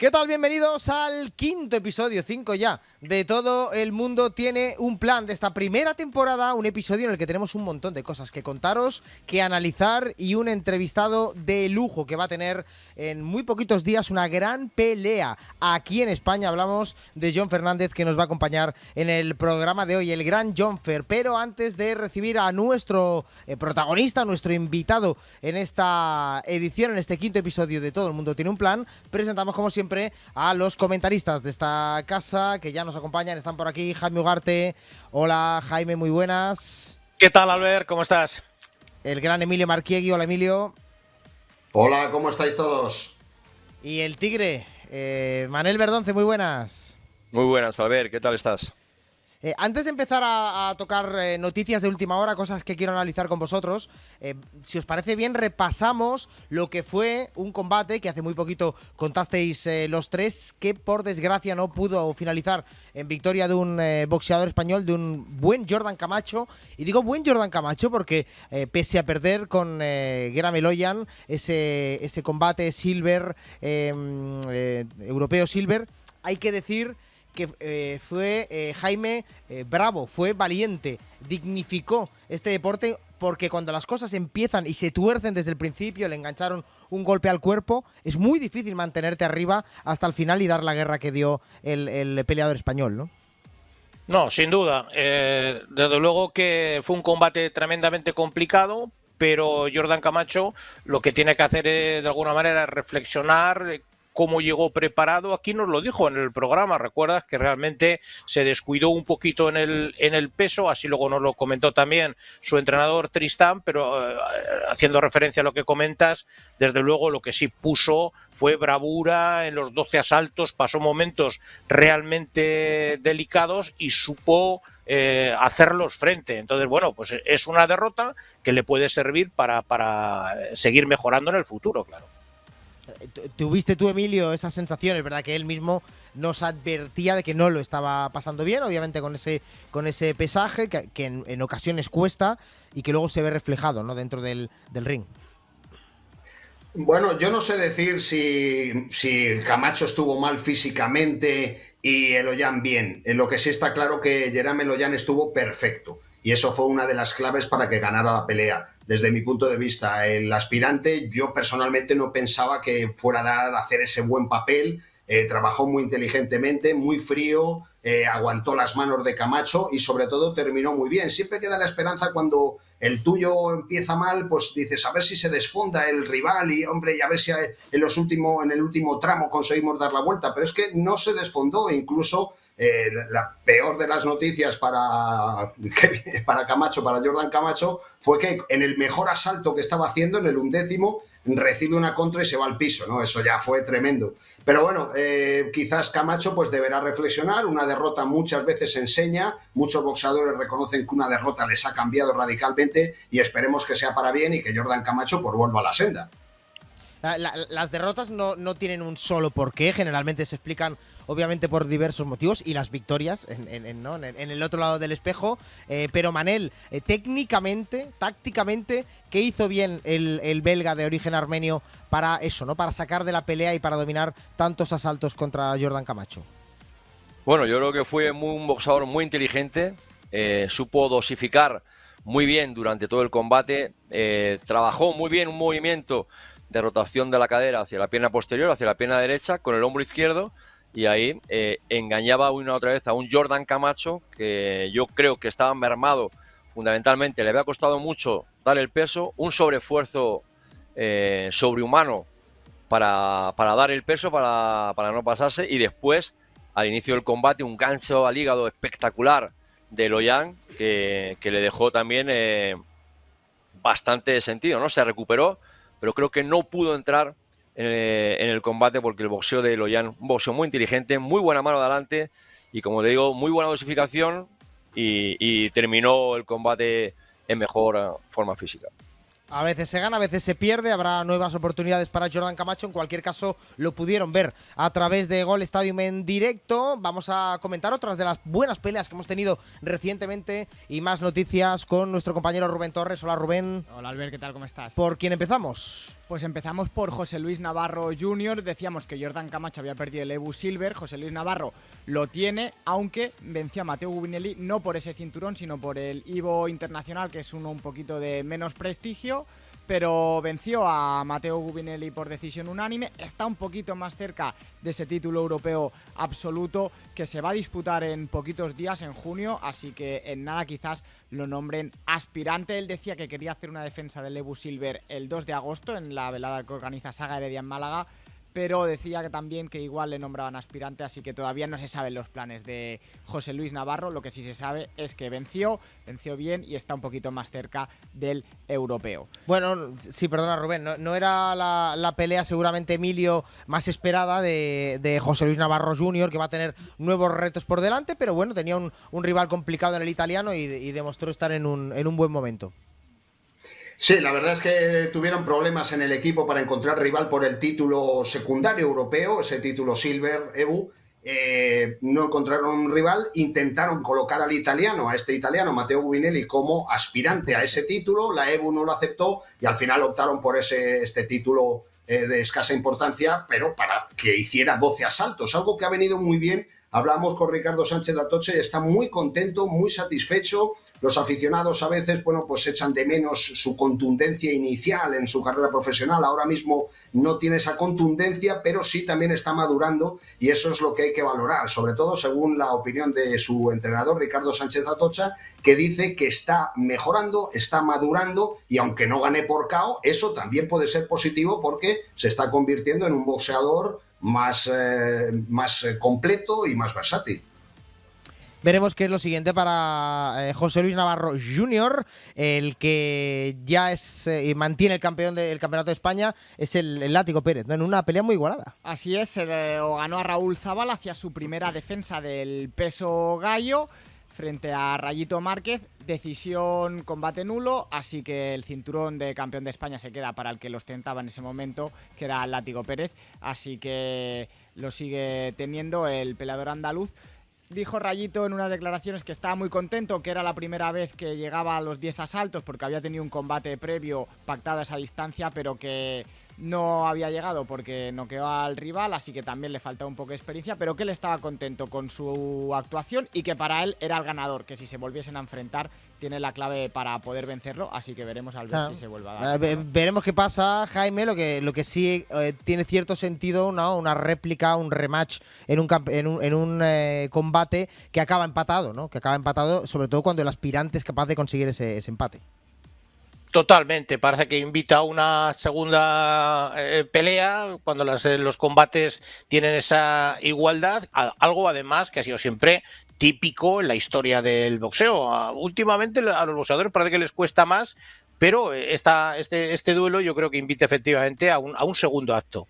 ¿Qué tal? Bienvenidos al quinto episodio, 5 ya, de Todo el Mundo Tiene un Plan, de esta primera temporada, un episodio en el que tenemos un montón de cosas que contaros, que analizar y un entrevistado de lujo que va a tener en muy poquitos días una gran pelea. Aquí en España hablamos de Jon Fernández, que nos va a acompañar en el programa de hoy, el gran Jonfer. Pero antes de recibir a nuestro protagonista, nuestro invitado en esta edición, en este quinto episodio de Todo el Mundo Tiene un Plan, presentamos como siempre a los comentaristas de esta casa que ya nos acompañan. Están por aquí Jaime Ugarte. Hola Jaime, muy buenas. ¿Qué tal, Albert? ¿Cómo estás? El gran Emilio Marquiegui. Hola Emilio. Hola, ¿cómo estáis todos? Y el Tigre, Manel Verdonce, muy buenas. Muy buenas, Albert, ¿qué tal estás? Antes de empezar a tocar noticias de última hora, cosas que quiero analizar con vosotros, si os parece bien, repasamos lo que fue un combate que hace muy poquito contasteis los tres, que por desgracia no pudo finalizar en victoria de un boxeador español, de un buen Jordan Camacho. Y digo buen Jordan Camacho porque pese a perder con Guerra Meloyan, ese combate silver, europeo silver, hay que decir que fue Jaime bravo, fue valiente, dignificó este deporte, porque cuando las cosas empiezan y se tuercen desde el principio, le engancharon un golpe al cuerpo, es muy difícil mantenerte arriba hasta el final y dar la guerra que dio el peleador español, ¿no? No, sin duda. Desde luego que fue un combate tremendamente complicado, pero Jordan Camacho lo que tiene que hacer es, de alguna manera, reflexionar cómo llegó preparado. Aquí nos lo dijo en el programa, recuerdas que realmente se descuidó un poquito en el peso, así luego nos lo comentó también su entrenador Tristán, pero haciendo referencia a lo que comentas, desde luego lo que sí puso fue bravura en los 12 asaltos, pasó momentos realmente delicados y supo hacerlos frente. Entonces, bueno, pues es una derrota que le puede servir para seguir mejorando en el futuro, claro. ¿Tuviste tú, Emilio, esas sensaciones, verdad? Que él mismo nos advertía de que no lo estaba pasando bien, obviamente con ese pesaje que en ocasiones cuesta y que luego se ve reflejado, ¿no?, dentro del ring. Bueno, yo no sé decir si Camacho estuvo mal físicamente y Eloyan bien. En lo que sí está claro que Jerame Eloyan estuvo perfecto. Y eso fue una de las claves para que ganara la pelea. Desde mi punto de vista, el aspirante, yo personalmente no pensaba que fuera a hacer ese buen papel. Trabajó muy inteligentemente, muy frío, aguantó las manos de Camacho y sobre todo terminó muy bien. Siempre queda la esperanza cuando el tuyo empieza mal, pues dices, a ver si se desfonda el rival y, hombre, y a ver si en el último tramo conseguimos dar la vuelta. Pero es que no se desfondó, incluso la peor de las noticias para Camacho, para Jordan Camacho, fue que en el mejor asalto que estaba haciendo, en el 11º, recibe una contra y se va al piso, ¿no? Eso ya fue tremendo. Pero bueno, quizás Camacho pues deberá reflexionar. Una derrota muchas veces enseña, muchos boxeadores reconocen que una derrota les ha cambiado radicalmente y esperemos que sea para bien y que Jordan Camacho pues vuelva a la senda. Las derrotas no tienen un solo porqué, generalmente se explican obviamente por diversos motivos, y las victorias en el otro lado del espejo, pero Manel, técnicamente, tácticamente, ¿qué hizo bien el belga de origen armenio para eso, ¿no?, para sacar de la pelea y para dominar tantos asaltos contra Jordan Camacho? Bueno, yo creo que fue un boxeador muy inteligente, supo dosificar muy bien durante todo el combate, trabajó muy bien un movimiento de rotación de la cadera hacia la pierna posterior, hacia la pierna derecha, con el hombro izquierdo, y ahí engañaba una otra vez a un Jordan Camacho que yo creo que estaba mermado fundamentalmente, le había costado mucho dar el peso, un sobreesfuerzo sobrehumano para dar el peso, para no pasarse, y después, al inicio del combate, un gancho al hígado espectacular de Eloyan que le dejó también bastante sentido, ¿no? Se recuperó, pero creo que no pudo entrar en el combate porque el boxeo de Eloyan, un boxeo muy inteligente, muy buena mano de adelante y, como te digo, muy buena dosificación y terminó el combate en mejor forma física. A veces se gana, a veces se pierde, habrá nuevas oportunidades para Jordan Camacho. En cualquier caso, lo pudieron ver a través de Gol Stadium en directo. Vamos a comentar otras de las buenas peleas que hemos tenido recientemente y más noticias con nuestro compañero Rubén Torres. Hola, Rubén. Hola, Albert, ¿qué tal? ¿Cómo estás? ¿Por quién empezamos? Pues empezamos por José Luis Navarro Jr. Decíamos que Jordan Camacho había perdido el Ebu Silver. José Luis Navarro lo tiene, aunque venció a Matteo Gubinelli no por ese cinturón, sino por el Ivo Internacional, que es uno un poquito de menos prestigio. Pero venció a Matteo Gubinelli por decisión unánime. Está un poquito más cerca de ese título europeo absoluto que se va a disputar en poquitos días, en junio. Así que en nada quizás lo nombren aspirante. Él decía que quería hacer una defensa del Ebu Silver el 2 de agosto en la velada que organiza Saga Heredia en Málaga. Pero decía que también que igual le nombraban aspirante, así que todavía no se saben los planes de José Luis Navarro. Lo que sí se sabe es que venció bien y está un poquito más cerca del europeo. Bueno, sí, perdona, Rubén, no era la pelea seguramente, Emilio, más esperada de José Luis Navarro Jr., que va a tener nuevos retos por delante, pero bueno, tenía un rival complicado en el italiano y demostró estar en un buen momento. Sí, la verdad es que tuvieron problemas en el equipo para encontrar rival por el título secundario europeo, ese título Silver, Ebu. No encontraron un rival, intentaron colocar al italiano, a este italiano, Matteo Gubinelli, como aspirante a ese título. La Ebu no lo aceptó y al final optaron por este título de escasa importancia, pero para que hiciera 12 asaltos, algo que ha venido muy bien. Hablamos con Ricardo Sánchez de Atocha y está muy contento, muy satisfecho. Los aficionados a veces, bueno, pues echan de menos su contundencia inicial en su carrera profesional. Ahora mismo no tiene esa contundencia, pero sí también está madurando y eso es lo que hay que valorar, sobre todo según la opinión de su entrenador, Ricardo Sánchez de Atocha, que dice que está mejorando, está madurando y aunque no gane por KO, eso también puede ser positivo porque se está convirtiendo en un boxeador más completo y más versátil. Veremos qué es lo siguiente para José Luis Navarro Jr., el que ya es y mantiene el campeón del Campeonato de España, es el Látigo Pérez, ¿no? En una pelea muy igualada. Así es, ganó a Raúl Zabal hacia su primera defensa del peso gallo frente a Rayito Márquez. Decisión combate nulo, así que el cinturón de campeón de España se queda para el que lo ostentaba en ese momento, que era Látigo Pérez, así que lo sigue teniendo el peleador andaluz. Dijo Rayito en unas declaraciones que estaba muy contento, que era la primera vez que llegaba a los 10 asaltos porque había tenido un combate previo pactado a esa distancia, pero que no había llegado porque noqueó al rival, así que también le faltaba un poco de experiencia, pero que él estaba contento con su actuación y que para él era el ganador, que si se volviesen a enfrentar tiene la clave para poder vencerlo, así que veremos al ver si se vuelve a dar. Veremos qué pasa, Jaime. Lo que sí tiene cierto sentido, ¿no? Una réplica, un rematch en un combate que acaba empatado, ¿no? Que acaba empatado, sobre todo cuando el aspirante es capaz de conseguir ese empate. Totalmente, parece que invita a una segunda pelea cuando los combates tienen esa igualdad, algo además que ha sido siempre típico en la historia del boxeo. Últimamente a los boxeadores parece que les cuesta más, pero este duelo yo creo que invita efectivamente a un segundo acto.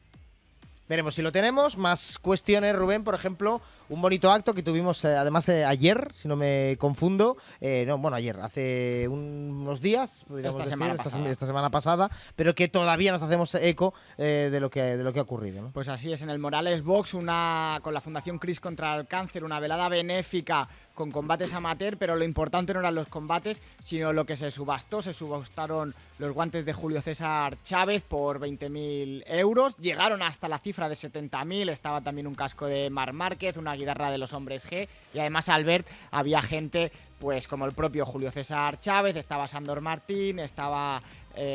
Veremos si lo tenemos. Más cuestiones, Rubén, por ejemplo, un bonito acto que tuvimos además ayer, si no me confundo. Ayer, hace unos días, esta semana pasada, pero que todavía nos hacemos eco de lo que ha ocurrido, ¿no? Pues así es, en el Morales Box, con la Fundación CRIS contra el Cáncer, una velada benéfica con combates amateur, pero lo importante no eran los combates, sino lo que se subastó. Se subastaron los guantes de Julio César Chávez por 20.000 euros. Llegaron hasta la cifra de 70.000. Estaba también un casco de Marc Márquez, una guitarra de los Hombres G. Y además, Albert, había gente pues como el propio Julio César Chávez, estaba Sandor Martín, estaba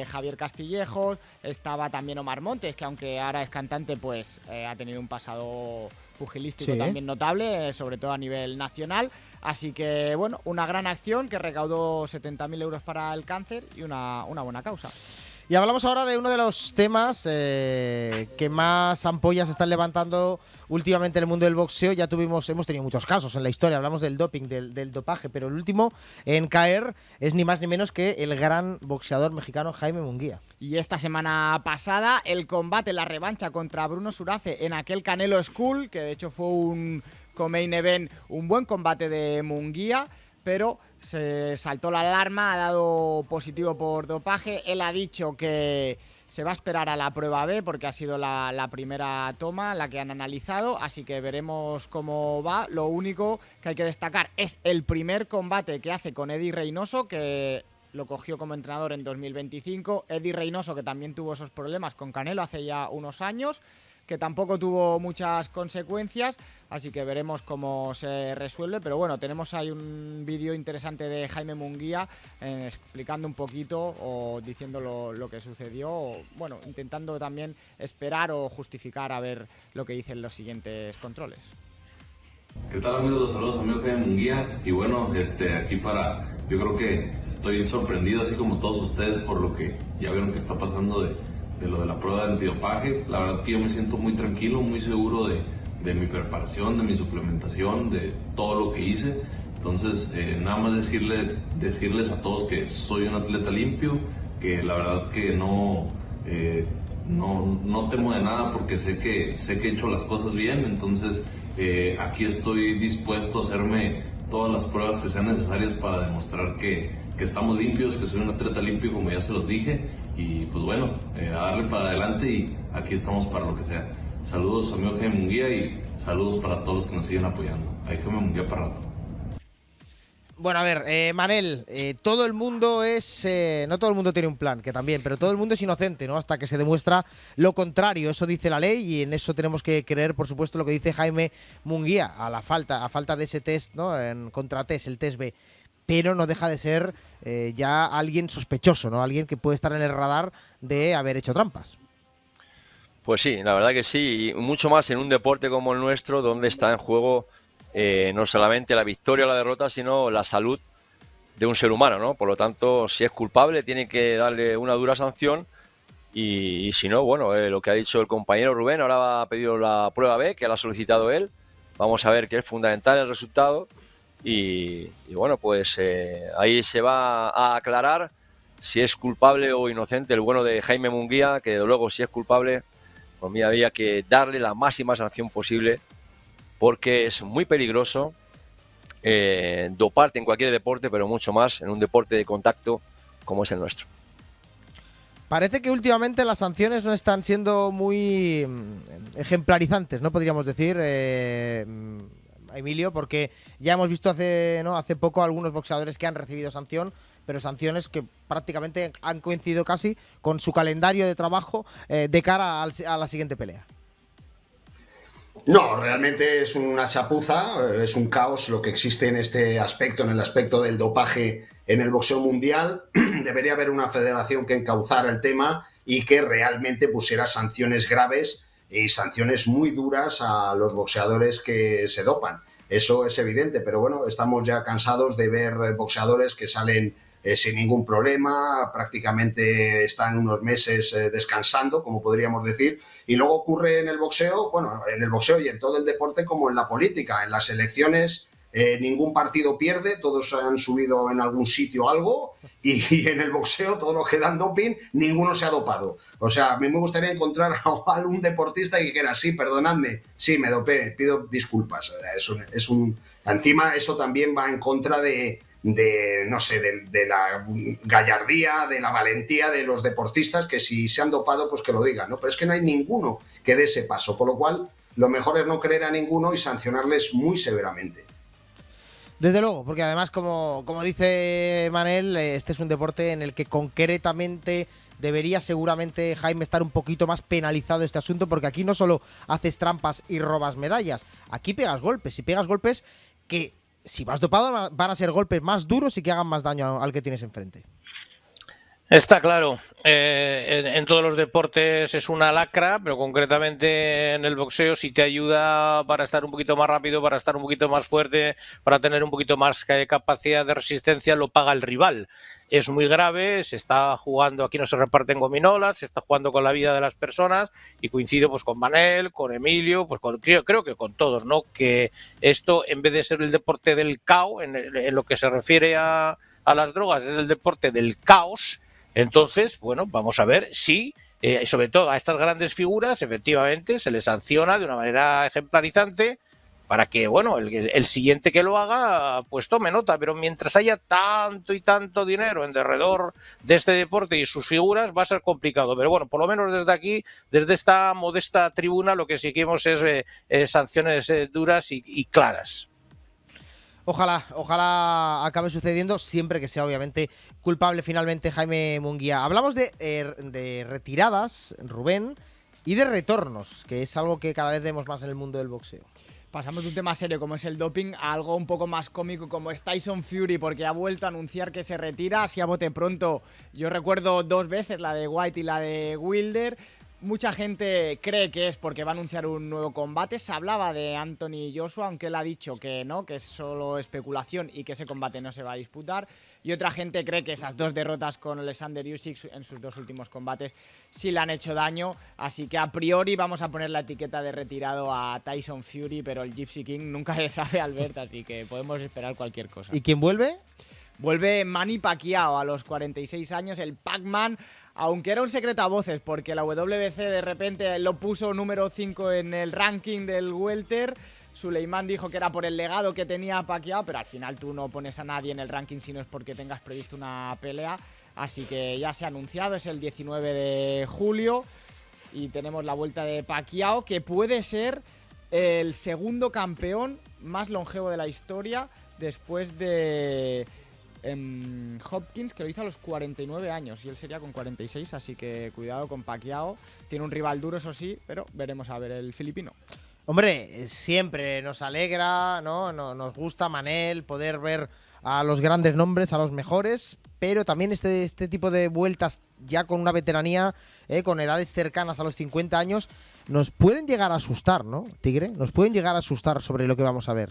Javier Castillejos, estaba también Omar Montes, que aunque ahora es cantante, pues ha tenido un pasado pugilístico también notable, sobre todo a nivel nacional. Así que, bueno, una gran acción que recaudó 70.000 euros para el cáncer y una buena causa. Y hablamos ahora de uno de los temas que más ampollas están levantando últimamente en el mundo del boxeo. Hemos tenido muchos casos en la historia, hablamos del doping, del dopaje, pero el último en caer es ni más ni menos que el gran boxeador mexicano Jaime Munguía. Y esta semana pasada el combate, la revancha contra Bruno Surace en aquel Canelo School, que de hecho fue un co-main event, un buen combate de Munguía, pero se saltó la alarma, ha dado positivo por dopaje. Él ha dicho que se va a esperar a la prueba B porque ha sido la primera toma la que han analizado, así que veremos cómo va. Lo único que hay que destacar es el primer combate que hace con Eddie Reynoso, que lo cogió como entrenador en 2025. Eddie Reynoso, que también tuvo esos problemas con Canelo hace ya unos años, que tampoco tuvo muchas consecuencias, así que veremos cómo se resuelve. Pero bueno, tenemos ahí un vídeo interesante de Jaime Munguía explicando un poquito o diciendo lo que sucedió, o, bueno, intentando también esperar o justificar a ver lo que dicen los siguientes controles. ¿Qué tal, amigos? Los saludos, amigo Jaime Munguía. Y bueno, aquí yo creo que estoy sorprendido, así como todos ustedes, por lo que ya vieron que está pasando de lo de la prueba de antidopaje. La verdad que yo me siento muy tranquilo, muy seguro de mi preparación, de mi suplementación, de todo lo que hice. Entonces, nada más decirles a todos que soy un atleta limpio, que la verdad que no temo de nada porque sé que he hecho las cosas bien. Entonces, aquí estoy dispuesto a hacerme todas las pruebas que sean necesarias para demostrar que estamos limpios, que soy un atleta limpio, como ya se los dije. Y pues bueno, a darle para adelante, y aquí estamos para lo que sea. Saludos, amigo Jaime Munguía, y saludos para todos los que nos siguen apoyando. Ahí Jaime Munguía para rato. Bueno, a ver, Manel, todo el mundo no todo el mundo tiene un plan, que también, pero todo el mundo es inocente, ¿no? Hasta que se demuestra lo contrario. Eso dice la ley, y en eso tenemos que creer, por supuesto, lo que dice Jaime Munguía, a falta de ese test, ¿no? En contratest, el test B. Pero no deja de ser ya alguien sospechoso, ¿no? Alguien que puede estar en el radar de haber hecho trampas. Pues sí, la verdad que sí, y mucho más en un deporte como el nuestro, donde está en juego no solamente la victoria o la derrota, sino la salud de un ser humano, ¿no? Por lo tanto, si es culpable, tiene que darle una dura sanción, y si no, bueno, lo que ha dicho el compañero Rubén, ahora ha pedido la prueba B, que la ha solicitado él. Vamos a ver, que es fundamental el resultado. Y bueno, pues ahí se va a aclarar si es culpable o inocente el bueno de Jaime Munguía, que desde luego si es culpable, pues mira, había que darle la máxima sanción posible, porque es muy peligroso doparte en cualquier deporte, pero mucho más en un deporte de contacto como es el nuestro. Parece que últimamente las sanciones no están siendo muy ejemplarizantes, ¿no? Podríamos decir, Emilio, porque ya hemos visto hace poco algunos boxeadores que han recibido sanción, pero sanciones que prácticamente han coincidido casi con su calendario de trabajo de cara a la siguiente pelea. No, realmente es una chapuza, es un caos lo que existe en este aspecto, en el aspecto del dopaje en el boxeo mundial. Debería haber una federación que encauzara el tema y que realmente pusiera sanciones graves y sanciones muy duras a los boxeadores que se dopan. Eso es evidente, pero bueno, estamos ya cansados de ver boxeadores que salen sin ningún problema, prácticamente están unos meses descansando, como podríamos decir, y luego ocurre en el boxeo, bueno, en el boxeo y en todo el deporte como en la política. En las elecciones ningún partido pierde, todos han subido en algún sitio algo, y en el boxeo todos los que dan doping, ninguno se ha dopado. O sea, a mí me gustaría encontrar a algún deportista que dijera, sí, perdonadme, sí, me dopé, pido disculpas. Encima eso también va en contra de la gallardía, de la valentía de los deportistas, que si se han dopado, pues que lo digan, ¿no? Pero es que no hay ninguno que dé ese paso, con lo cual lo mejor es no creer a ninguno y sancionarles muy severamente. Desde luego, porque además, como dice Manel, este es un deporte en el que concretamente debería seguramente, Jaime, estar un poquito más penalizado este asunto, porque aquí no solo haces trampas y robas medallas, aquí pegas golpes, y pegas golpes que, si vas dopado, van a ser golpes más duros y que hagan más daño al que tienes enfrente. Está claro, en todos los deportes es una lacra, pero concretamente en el boxeo, si te ayuda para estar un poquito más rápido, para estar un poquito más fuerte, para tener un poquito más capacidad de resistencia, lo paga el rival. Es muy grave, se está jugando, aquí no se reparten gominolas, se está jugando con la vida de las personas, y coincido pues con Manel, con Emilio, pues creo que con todos, ¿no? Que esto, en vez de ser el deporte del caos, en lo que se refiere a las drogas, es el deporte del caos. Entonces, bueno, vamos a ver si, sobre todo a estas grandes figuras, efectivamente, se les sanciona de una manera ejemplarizante, para que, bueno, el siguiente que lo haga, pues tome nota. Pero mientras haya tanto y tanto dinero en derredor de este deporte y sus figuras, va a ser complicado. Pero bueno, por lo menos desde aquí, desde esta modesta tribuna, lo que exigimos es sanciones duras y claras. Ojalá acabe sucediendo, siempre que sea obviamente culpable finalmente Jaime Munguía. Hablamos de retiradas, Rubén, y de retornos, que es algo que cada vez vemos más en el mundo del boxeo. Pasamos de un tema serio como es el doping a algo un poco más cómico como es Tyson Fury, porque ha vuelto a anunciar que se retira así a bote pronto. Yo recuerdo 2 veces, la de White y la de Wilder. Mucha gente cree que es porque va a anunciar un nuevo combate. Se hablaba de Anthony Joshua, aunque él ha dicho que no, que es solo especulación y que ese combate no se va a disputar. Y otra gente cree que esas 2 derrotas con Alexander Usyk en sus 2 últimos combates sí le han hecho daño. Así que a priori vamos a poner la etiqueta de retirado a Tyson Fury, pero el Gypsy King nunca se sabe, Albert, así que podemos esperar cualquier cosa. ¿Y quién vuelve? Vuelve Manny Pacquiao a los 46 años, el Pac-Man, aunque era un secreto a voces porque la WBC de repente lo puso número 5 en el ranking del welter. Suleiman dijo que era por el legado que tenía Pacquiao, pero al final tú no pones a nadie en el ranking si no es porque tengas previsto una pelea. Así que ya se ha anunciado, es el 19 de julio y tenemos la vuelta de Pacquiao, que puede ser el segundo campeón más longevo de la historia después de Hopkins, que lo hizo a los 49 años y él sería con 46, así que cuidado con Pacquiao. Tiene un rival duro, eso sí, pero veremos a ver el filipino. Hombre, siempre nos alegra, ¿no? Nos gusta, Manel, poder ver a los grandes nombres, a los mejores, pero también este tipo de vueltas ya con una veteranía, con edades cercanas a los 50 años, nos pueden llegar a asustar, ¿no, Tigre? Nos pueden llegar a asustar sobre lo que vamos a ver.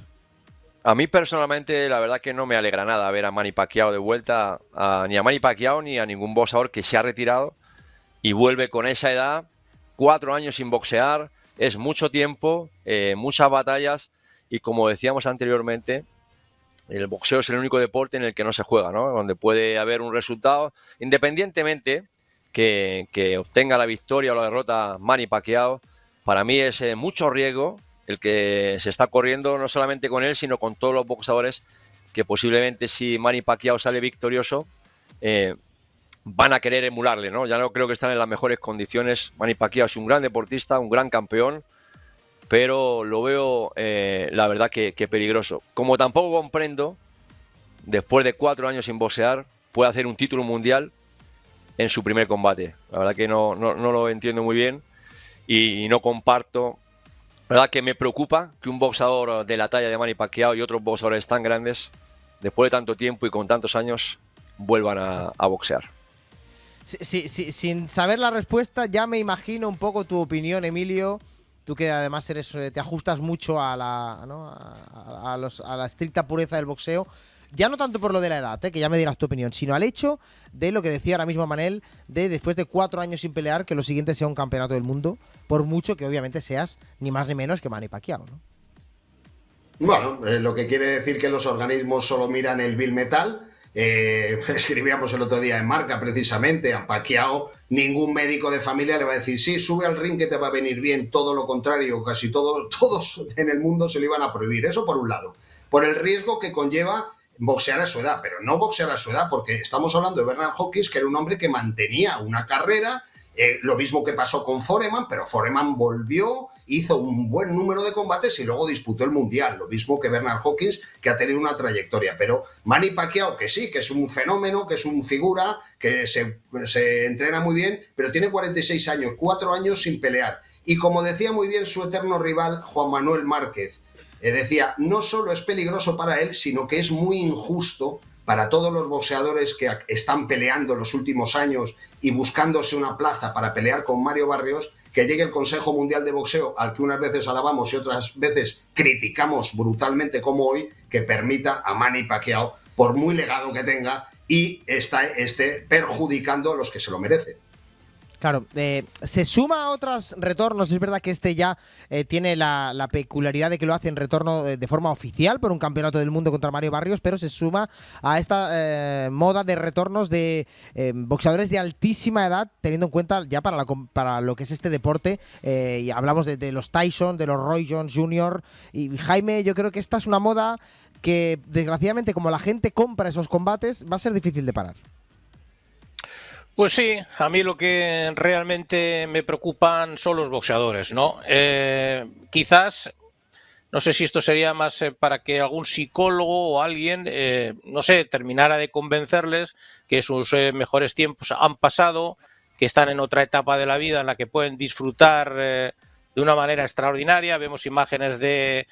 A mí personalmente la verdad que no me alegra nada ver a Manny Pacquiao de vuelta, ni a Manny Pacquiao ni a ningún boxeador que se ha retirado y vuelve con esa edad, 4 años sin boxear, es mucho tiempo, muchas batallas y como decíamos anteriormente, el boxeo es el único deporte en el que no se juega, ¿no? Donde puede haber un resultado, independientemente que obtenga la victoria o la derrota Manny Pacquiao, para mí es mucho riesgo el que se está corriendo no solamente con él, sino con todos los boxeadores que posiblemente si Manny Pacquiao sale victorioso, van a querer emularle, ¿no? Ya no creo que están en las mejores condiciones. Manny Pacquiao es un gran deportista, un gran campeón, pero lo veo, la verdad, que peligroso. Como tampoco comprendo, después de 4 años sin boxear, puede hacer un título mundial en su primer combate. La verdad que no lo entiendo muy bien y no comparto. La verdad que me preocupa que un boxeador de la talla de Manny Pacquiao y otros boxeadores tan grandes, después de tanto tiempo y con tantos años, vuelvan a boxear. Sí, sin saber la respuesta, ya me imagino un poco tu opinión, Emilio. Tú que además te ajustas mucho a la estricta pureza del boxeo. Ya no tanto por lo de la edad, que ya me dirás tu opinión, sino al hecho de lo que decía ahora mismo Manel, de después de 4 años sin pelear, que lo siguiente sea un campeonato del mundo, por mucho que obviamente seas ni más ni menos que Manny Pacquiao, ¿no? Bueno, lo que quiere decir que los organismos solo miran el bill metal. Escribíamos el otro día en Marca, precisamente, a Pacquiao ningún médico de familia le va a decir sí, sube al ring que te va a venir bien, todo lo contrario, casi todos en el mundo se lo iban a prohibir. Eso por un lado, por el riesgo que conlleva boxear a su edad, pero no boxear a su edad, porque estamos hablando de Bernard Hopkins, que era un hombre que mantenía una carrera, lo mismo que pasó con Foreman, pero Foreman volvió, hizo un buen número de combates y luego disputó el Mundial, lo mismo que Bernard Hopkins, que ha tenido una trayectoria, pero Manny Pacquiao, que sí, que es un fenómeno, que es un figura, que se entrena muy bien, pero tiene 46 años, 4 años sin pelear, y como decía muy bien su eterno rival Juan Manuel Márquez, decía, no solo es peligroso para él, sino que es muy injusto para todos los boxeadores que están peleando los últimos años y buscándose una plaza para pelear con Mario Barrios, que llegue el Consejo Mundial de Boxeo, al que unas veces alabamos y otras veces criticamos brutalmente como hoy, que permita a Manny Pacquiao, por muy legado que tenga, y esté perjudicando a los que se lo merecen. Claro, se suma a otros retornos. Es verdad que este ya tiene la peculiaridad de que lo hace en retorno de forma oficial por un campeonato del mundo contra Mario Barrios, pero se suma a esta moda de retornos de boxeadores de altísima edad, teniendo en cuenta ya para lo que es este deporte. Y hablamos de los Tyson, de los Roy Jones Jr. Y Jaime, yo creo que esta es una moda que, desgraciadamente, como la gente compra esos combates, va a ser difícil de parar. Pues sí, a mí lo que realmente me preocupan son los boxeadores, ¿no? Quizás, no sé si esto sería más para que algún psicólogo o alguien, no sé, terminara de convencerles que sus mejores tiempos han pasado, que están en otra etapa de la vida en la que pueden disfrutar de una manera extraordinaria. Vemos imágenes de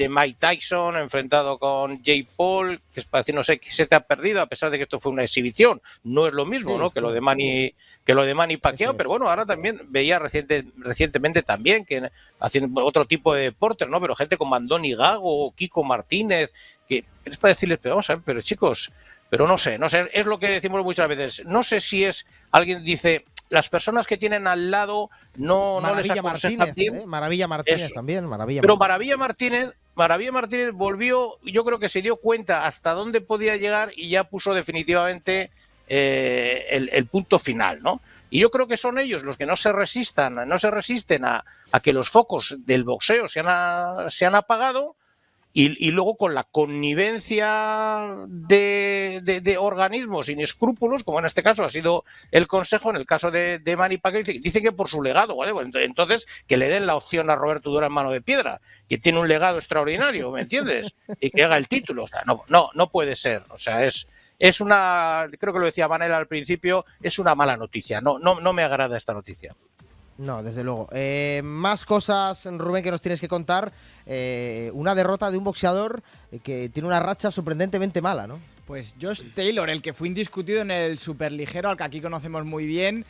Mike Tyson enfrentado con Jake Paul, que es para decir, no sé, qué se te ha perdido, a pesar de que esto fue una exhibición. No es lo mismo, sí, ¿no? Que lo de Manny Pacquiao, pero bueno, ahora también veía recientemente también que haciendo otro tipo de deportes, ¿no? Pero gente como Andoni Gago o Kiko Martínez, que es para decirles, pero vamos a ver, pero chicos, pero no sé, es lo que decimos muchas veces. No sé si es, alguien dice, las personas que tienen al lado no les aconsejan bien. Maravilla Martínez también, Pero Maravilla Martínez volvió, yo creo que se dio cuenta hasta dónde podía llegar y ya puso definitivamente el punto final, ¿no? Y yo creo que son ellos los que no se resisten a que los focos del boxeo se han apagado. Y luego con la connivencia de organismos sin escrúpulos, como en este caso ha sido el Consejo, en el caso de Manny Pacquiao, dice que por su legado, ¿vale? Entonces que le den la opción a Roberto Durán Mano de Piedra, que tiene un legado extraordinario, ¿me entiendes? Y que haga el título. O sea, no puede ser. O sea, es una, creo que lo decía Manela al principio, es una mala noticia. No me agrada esta noticia. No, desde luego. Más cosas, Rubén, que nos tienes que contar. Una derrota de un boxeador que tiene una racha sorprendentemente mala, ¿no? Pues Josh Taylor, el que fue indiscutido en el superligero, al que aquí conocemos muy bien,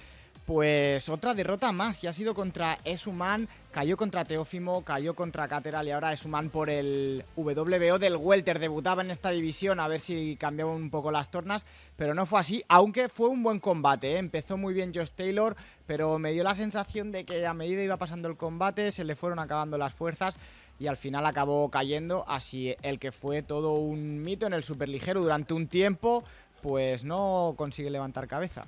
pues otra derrota más. Y ha sido contra Esuman, cayó contra Teófimo, cayó contra Cateral y ahora Esuman por el WBO del welter. Debutaba en esta división a ver si cambiaba un poco las tornas, pero no fue así, aunque fue un buen combate, ¿eh? Empezó muy bien Josh Taylor, pero me dio la sensación de que a medida iba pasando el combate se le fueron acabando las fuerzas y al final acabó cayendo. Así el que fue todo un mito en el superligero durante un tiempo, pues no consigue levantar cabeza.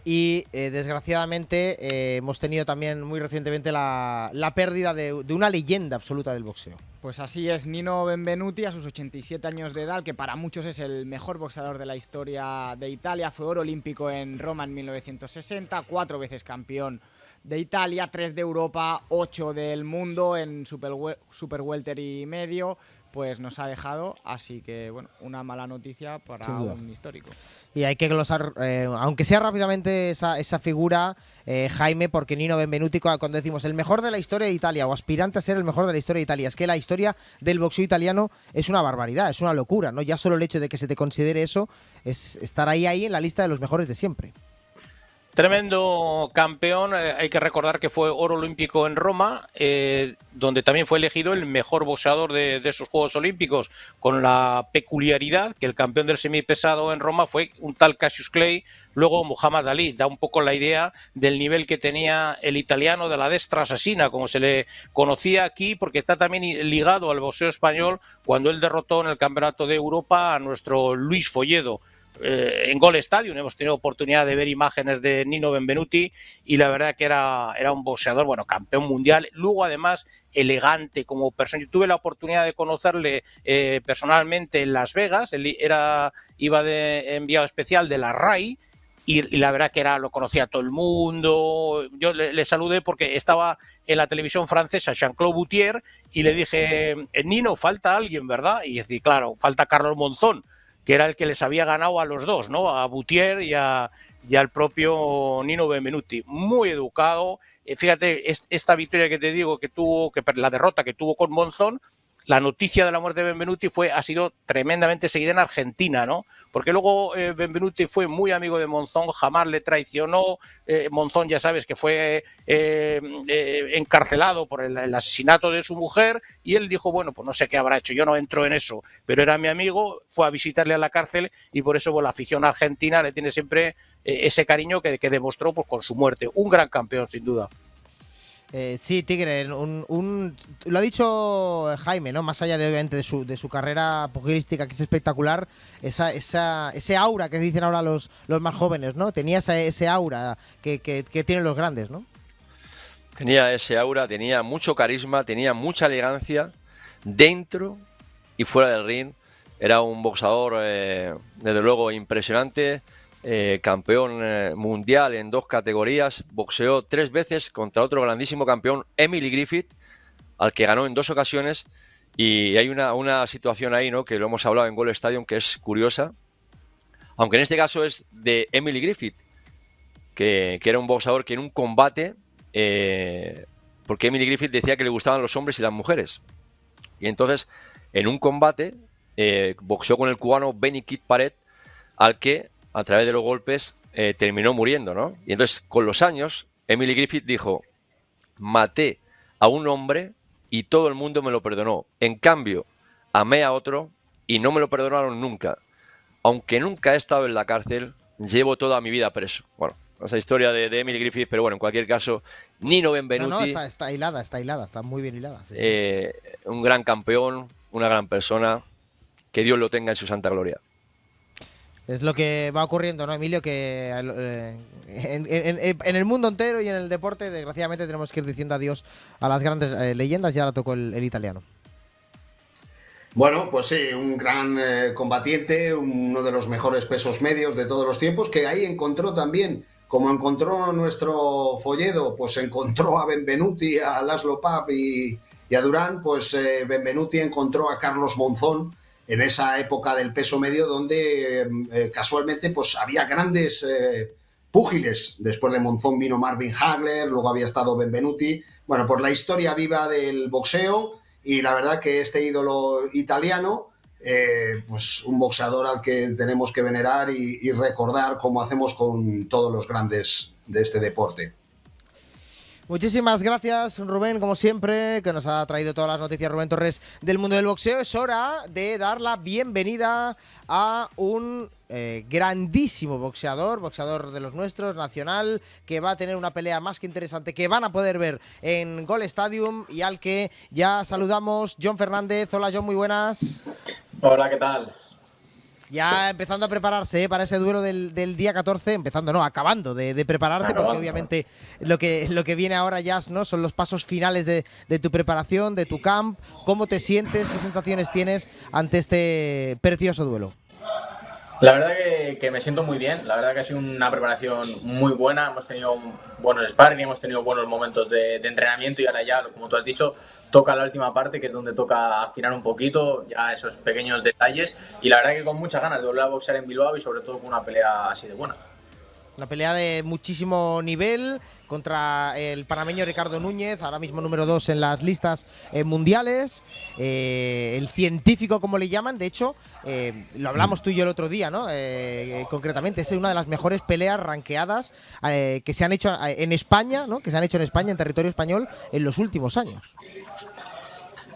Y desgraciadamente hemos tenido también muy recientemente la pérdida de una leyenda absoluta del boxeo. Pues así es, Nino Benvenuti, a sus 87 años de edad, que para muchos es el mejor boxeador de la historia de Italia. Fue oro olímpico en Roma en 1960, 4 veces campeón de Italia, 3 de Europa, 8 del mundo en super welter y medio. Pues nos ha dejado, así que bueno, una mala noticia para un histórico. Y hay que glosar, aunque sea rápidamente esa figura, Jaime, porque Nino Benvenuti, cuando decimos el mejor de la historia de Italia o aspirante a ser el mejor de la historia de Italia, es que la historia del boxeo italiano es una barbaridad, es una locura, ¿no? Ya solo el hecho de que se te considere eso es estar ahí en la lista de los mejores de siempre. Tremendo campeón, hay que recordar que fue oro olímpico en Roma, donde también fue elegido el mejor boxeador de esos Juegos Olímpicos, con la peculiaridad que el campeón del semipesado en Roma fue un tal Cassius Clay, luego Muhammad Ali. Da un poco la idea del nivel que tenía el italiano de la destra asesina, como se le conocía aquí, porque está también ligado al boxeo español cuando él derrotó en el Campeonato de Europa a nuestro Luis Folledo. En Gol Stadium hemos tenido oportunidad de ver imágenes de Nino Benvenuti y la verdad que era un boxeador, bueno, campeón mundial, luego además elegante como persona. Yo tuve la oportunidad de conocerle personalmente en Las Vegas, él iba de enviado especial de la RAI y la verdad que lo conocía todo el mundo. Yo le saludé porque estaba en la televisión francesa Jean-Claude Boutier y le dije, Nino, falta alguien, ¿verdad? Y decía, claro, falta Carlos Monzón, que era el que les había ganado a los dos, ¿no? A Boutier y al propio Nino Benvenuti. Muy educado. Fíjate, esta victoria que te digo que tuvo, la derrota que tuvo con Monzón, la noticia de la muerte de Benvenuti ha sido tremendamente seguida en Argentina, ¿no? Porque luego Benvenuti fue muy amigo de Monzón, jamás le traicionó. Monzón, ya sabes, que fue encarcelado por el asesinato de su mujer, y él dijo, bueno, pues no sé qué habrá hecho, yo no entro en eso, pero era mi amigo, fue a visitarle a la cárcel, y por eso la afición argentina le tiene siempre ese cariño que demostró pues, con su muerte. Un gran campeón, sin duda. Sí, Tigre, lo ha dicho Jaime, ¿no? Más allá de obviamente de su carrera pugilística, que es espectacular, ese aura que dicen ahora los más jóvenes, ¿no? Tenía ese aura que tienen los grandes, ¿no? Tenía ese aura, tenía mucho carisma, tenía mucha elegancia dentro y fuera del ring. Era un boxeador, desde luego, impresionante. Campeón mundial en 2 categorías, boxeó 3 veces contra otro grandísimo campeón, Emily Griffith, al que ganó en 2 ocasiones, y hay una situación ahí, ¿no?, que lo hemos hablado en Gold Stadium, que es curiosa, aunque en este caso es de Emily Griffith, que era un boxeador que en un combate, porque Emily Griffith decía que le gustaban los hombres y las mujeres, y entonces en un combate boxeó con el cubano Benny Kid Pared, al que a través de los golpes terminó muriendo, ¿no? Y entonces, con los años, Emily Griffith dijo, maté a un hombre y todo el mundo me lo perdonó. En cambio, amé a otro y no me lo perdonaron nunca. Aunque nunca he estado en la cárcel, llevo toda mi vida preso. Bueno, esa historia de Emily Griffith, pero bueno, en cualquier caso, Nino Benvenuti... No, está hilada, está muy bien hilada. Sí. Un gran campeón, una gran persona, que Dios lo tenga en su santa gloria. Es lo que va ocurriendo, ¿no, Emilio? Que en el mundo entero y en el deporte, desgraciadamente, tenemos que ir diciendo adiós a las grandes leyendas. Ya ahora tocó el italiano. Bueno, pues sí, un gran combatiente, uno de los mejores pesos medios de todos los tiempos, que ahí encontró también, como encontró nuestro Folledo, pues encontró a Benvenuti, a Laszlo Papp y a Durán, pues Benvenuti encontró a Carlos Monzón, en esa época del peso medio donde casualmente pues había grandes púgiles. Después de Monzón vino Marvin Hagler, luego había estado Benvenuti. Bueno, por la historia viva del boxeo, y la verdad que este ídolo italiano, pues un boxeador al que tenemos que venerar y recordar, como hacemos con todos los grandes de este deporte. Muchísimas gracias, Rubén, como siempre, que nos ha traído todas las noticias, Rubén Torres, del mundo del boxeo. Es hora de dar la bienvenida a un grandísimo boxeador de los nuestros, nacional, que va a tener una pelea más que interesante, que van a poder ver en Gold Stadium, y al que ya saludamos. John Fernández. Hola, John, muy buenas. Hola, ¿qué tal? Ya empezando a prepararse para ese duelo del día 14, acabando de prepararte, porque obviamente lo que viene ahora ya, ¿no?, son los pasos finales de tu preparación, de tu camp. ¿Cómo te sientes? ¿Qué sensaciones tienes ante este precioso duelo? La verdad que me siento muy bien, la verdad que ha sido una preparación muy buena, hemos tenido buenos sparring, hemos tenido buenos momentos de entrenamiento, y ahora ya, como tú has dicho, toca la última parte, que es donde toca afinar un poquito, ya esos pequeños detalles, y la verdad que con muchas ganas de volver a boxear en Bilbao, y sobre todo con una pelea así de buena. Una pelea de muchísimo nivel contra el panameño Ricardo Núñez, ahora mismo número 2 en las listas mundiales. El científico, como le llaman, de hecho, lo hablamos tú y yo el otro día, ¿no? Concretamente, es una de las mejores peleas rankeadas que se han hecho en España, ¿no? Que se han hecho en España, en territorio español, en los últimos años.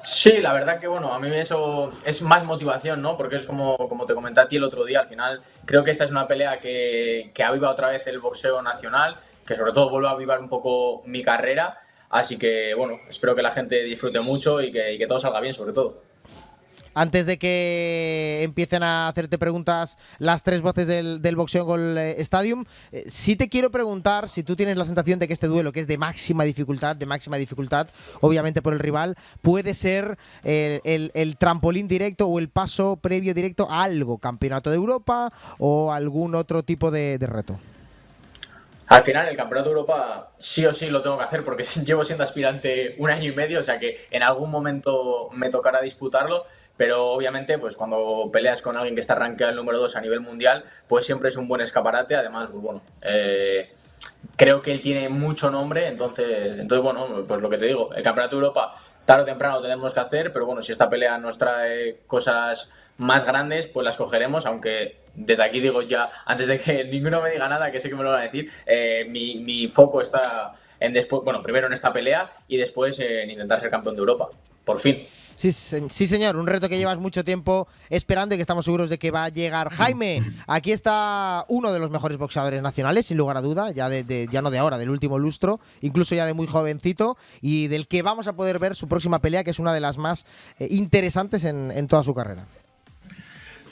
Sí, la verdad que bueno, a mí eso es más motivación, ¿no? Porque es como te comenté a ti el otro día, al final creo que esta es una pelea que aviva otra vez el boxeo nacional, que sobre todo vuelve a avivar un poco mi carrera, así que bueno, espero que la gente disfrute mucho y que todo salga bien, sobre todo. Antes de que empiecen a hacerte preguntas las 3 voces del Boxeo Gold Stadium, sí te quiero preguntar si tú tienes la sensación de que este duelo, que es de máxima dificultad, obviamente por el rival, puede ser el trampolín directo o el paso previo directo a algo, campeonato de Europa o algún otro tipo de reto. Al final, el Campeonato de Europa sí o sí lo tengo que hacer, porque llevo siendo aspirante 1 año y medio, o sea que en algún momento me tocará disputarlo. Pero obviamente, pues cuando peleas con alguien que está rankeado el número 2 a nivel mundial, pues siempre es un buen escaparate. Además, pues bueno, creo que él tiene mucho nombre, entonces bueno, pues lo que te digo, el Campeonato de Europa tarde o temprano lo tenemos que hacer, pero bueno, si esta pelea nos trae cosas más grandes, pues las cogeremos, aunque desde aquí digo ya, antes de que ninguno me diga nada, que sé que me lo van a decir, mi foco está en después, bueno, primero en esta pelea y después en intentar ser campeón de Europa, por fin. Sí, señor, un reto que llevas mucho tiempo esperando y que estamos seguros de que va a llegar. Jaime, aquí está uno de los mejores boxeadores nacionales, sin lugar a duda, ya no de ahora, del último lustro, incluso ya de muy jovencito, y del que vamos a poder ver su próxima pelea, que es una de las más interesantes en toda su carrera.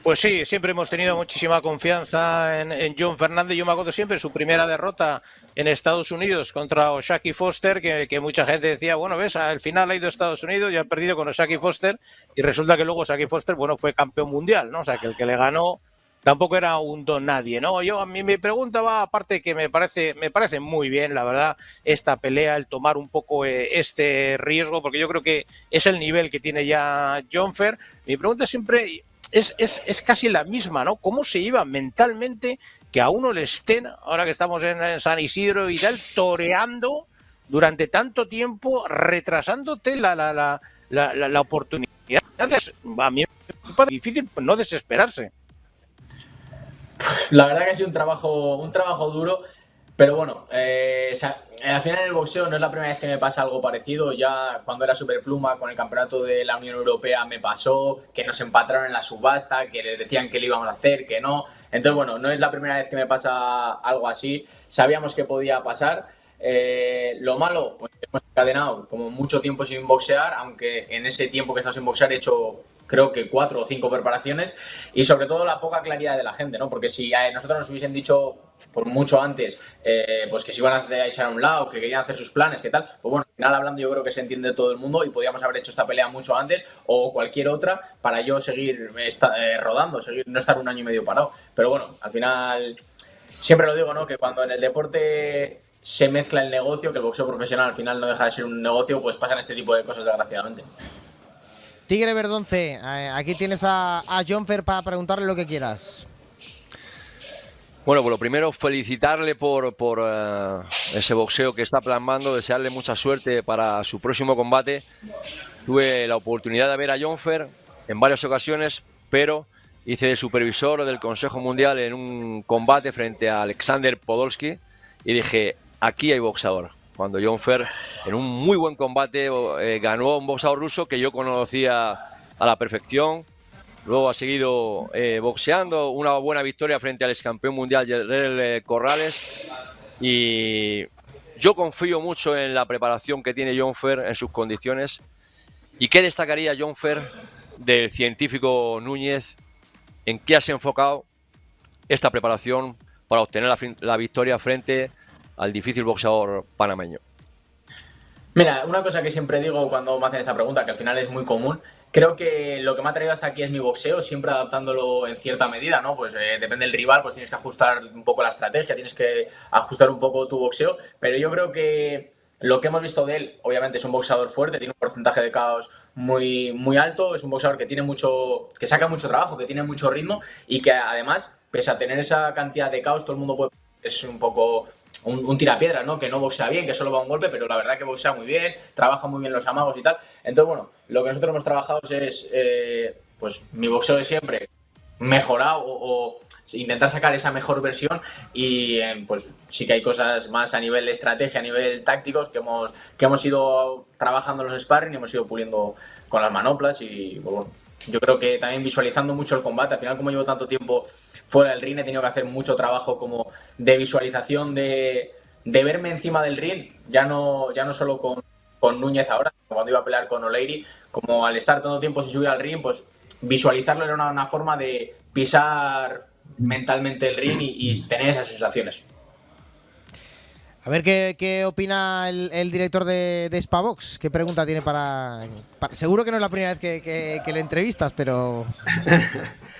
Pues sí, siempre hemos tenido muchísima confianza en John Fernández. Yo me acuerdo siempre su primera derrota en Estados Unidos contra O'Shaquie Foster, que mucha gente decía, bueno, ves, al final ha ido a Estados Unidos y ha perdido con O'Shaquie Foster, y resulta que luego O'Shaquie Foster, bueno, fue campeón mundial, ¿no? O sea, que el que le ganó tampoco era un don nadie, ¿no? A mí mi pregunta va, aparte que me parece muy bien, la verdad, esta pelea, el tomar un poco este riesgo, porque yo creo que es el nivel que tiene ya John Fer. Mi pregunta siempre es casi la misma, ¿no? ¿Cómo se iba mentalmente que a uno le estén, ahora que estamos en San Isidro y tal, toreando durante tanto tiempo, retrasándote la oportunidad? A mí me parece difícil no desesperarse. La verdad que ha sido un trabajo duro, pero bueno, al final en el boxeo no es la primera vez que me pasa algo parecido. Ya cuando era superpluma con el campeonato de la Unión Europea me pasó, que nos empataron en la subasta, que les decían que lo íbamos a hacer, que no. Entonces bueno, no es la primera vez que me pasa algo así. Sabíamos que podía pasar. Lo malo, pues hemos encadenado como mucho tiempo sin boxear, aunque en ese tiempo que he estado sin boxear he hecho creo que 4 o 5 preparaciones, y sobre todo la poca claridad de la gente, ¿no? Porque si a nosotros nos hubiesen dicho por mucho antes pues que se iban a echar a un lado, que querían hacer sus planes, que tal, pues bueno, al final hablando yo creo que se entiende todo el mundo y podíamos haber hecho esta pelea mucho antes o cualquier otra para yo seguir rodando, no estar 1 año y medio parado. Pero bueno, al final siempre lo digo, ¿no? Que cuando en el deporte se mezcla el negocio, que el boxeo profesional al final no deja de ser un negocio, pues pasan este tipo de cosas desgraciadamente. Tigre Verdonce, aquí tienes a John Fer para preguntarle lo que quieras. Bueno, pues lo primero, felicitarle por ese boxeo que está plasmando, desearle mucha suerte para su próximo combate. Tuve la oportunidad de ver a John Fer en varias ocasiones, pero hice de supervisor del Consejo Mundial en un combate frente a Alexander Podolski y dije, aquí hay boxeador. Cuando John Fer, en un muy buen combate, ganó a un boxeador ruso que yo conocía a la perfección. Luego ha seguido boxeando, una buena victoria frente al ex campeón mundial Yerel Corrales. Y yo confío mucho en la preparación que tiene John Fer, en sus condiciones. ¿Y qué destacaría John Fer del científico Núñez? ¿En qué has enfocado esta preparación para obtener la victoria frente al difícil boxeador panameño? Mira, una cosa que siempre digo cuando me hacen esta pregunta, que al final es muy común, creo que lo que me ha traído hasta aquí es mi boxeo, siempre adaptándolo en cierta medida, ¿no? Pues depende del rival, pues tienes que ajustar un poco la estrategia, tienes que ajustar un poco tu boxeo, pero yo creo que lo que hemos visto de él, obviamente es un boxeador fuerte, tiene un porcentaje de KOs muy, muy alto, es un boxeador que que saca mucho trabajo, que tiene mucho ritmo y que además, pese a tener esa cantidad de KOs, todo el mundo es un poco un tirapiedras, ¿no? Que no boxea bien, que solo va un golpe, pero la verdad que boxea muy bien, trabaja muy bien los amagos y tal. Entonces, bueno, lo que nosotros hemos trabajado es, pues, mi boxeo de siempre mejorado o intentar sacar esa mejor versión y, pues, sí que hay cosas más a nivel de estrategia, a nivel tácticos que hemos ido trabajando en los sparring y hemos ido puliendo con las manoplas y, bueno, yo creo que también visualizando mucho el combate. Al final, como llevo tanto tiempo fuera del ring, he tenido que hacer mucho trabajo como de visualización, de verme encima del ring, ya no solo con Núñez ahora, cuando iba a pelear con O'Leary, como al estar tanto tiempo sin subir al ring, pues visualizarlo era una forma de pisar mentalmente el ring y tener esas sensaciones. A ver qué opina el director de Spavox. ¿Qué pregunta tiene para seguro que no es la primera vez que le entrevistas, pero...